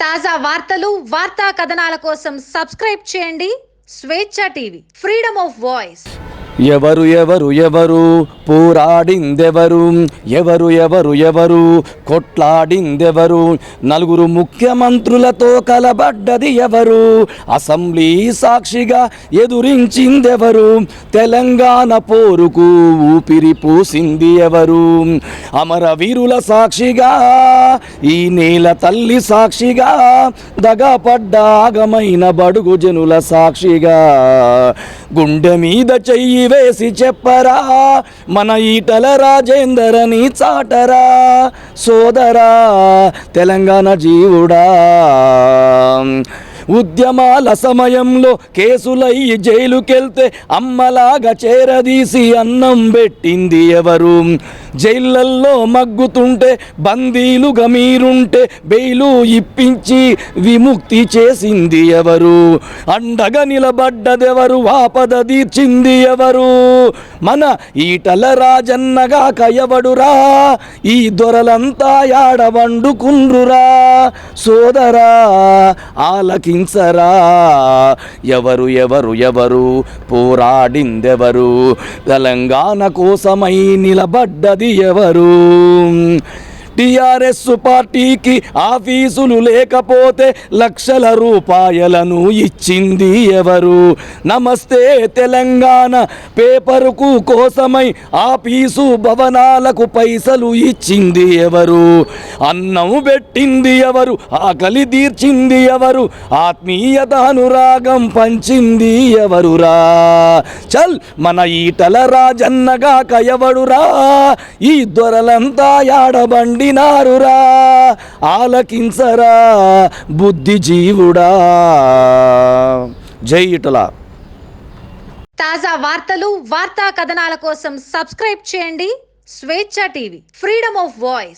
తాజా వార్తలు, వార్తా కథనాల కోసం సబ్స్క్రైబ్ చేయండి స్వేచ్ఛ టీవీ, ఫ్రీడమ్ ఆఫ్ వాయిస్. ఎవరు ఎవరు ఎవరు పోరాడిందెవరు, ఎవరు ఎవరు ఎవరు కొట్లాడిందెవరు, నలుగురు ముఖ్యమంత్రులతో కలబడ్డది ఎవరు, అసెంబ్లీ సాక్షిగా ఎదురించిందెవరు, తెలంగాణ పోరుకు ఊపిరి పూసింది ఎవరు, అమరవీరుల సాక్షిగా ఈ నేల తల్లి సాక్షిగా దగపడ్డ ఆగమైన బడుగు జనుల సాక్షిగా గుండె మీద చెయ్యి వేసి చెప్పరా మన ఈటల రాజేందరని చాటరా సోదరా తెలంగాణ జీవుడా. ఉద్యమాల సమయంలో కేసులయ్యి జైలుకెళ్తే అమ్మలాగా చేరదీసి అన్నం పెట్టింది ఎవరు, జైళ్ళల్లో మగ్గుతుంటే బందీలుగా మీరుంటే బెయిలు ఇప్పించి విముక్తి చేసింది ఎవరు, అండగా నిలబడ్డదెవరు, ఆపద తీర్చింది ఎవరు, మన ఈటల రాజన్నగా కయవడురా ఈ దొరలంతా యాడ వండుకుండ్రురా సోదరా ఆలకించరా. ఎవరు ఎవరు ఎవరు పోరాడిందెవరు, తెలంగాణ కోసమై నిలబడ్డది ఎవరు, టిఆర్ఎస్ పార్టీకి ఆఫీసులు లేకపోతే లక్షల రూపాయలను ఇచ్చింది ఎవరు, నమస్తే తెలంగాణ పేపరుకు కోసమై ఆఫీసు భవనాలకు పైసలు ఇచ్చింది ఎవరు, అన్నం పెట్టింది ఎవరు, ఆకలి తీర్చింది ఎవరు, ఆత్మీయత అనురాగం పంచింది ఎవరురా. చల్ మన ఈటల రాజన్నగా కయవడురా ఈ దొరలంతా యాడబండి నారురా ఆలకించరా బుద్ధిజీవుడా. జై ఈటల. తాజా వార్తలు, వార్తా కథనాల కోసం సబ్స్క్రైబ్ చేయండి స్వేచ్ఛ టీవీ, ఫ్రీడమ్ ఆఫ్ వాయిస్.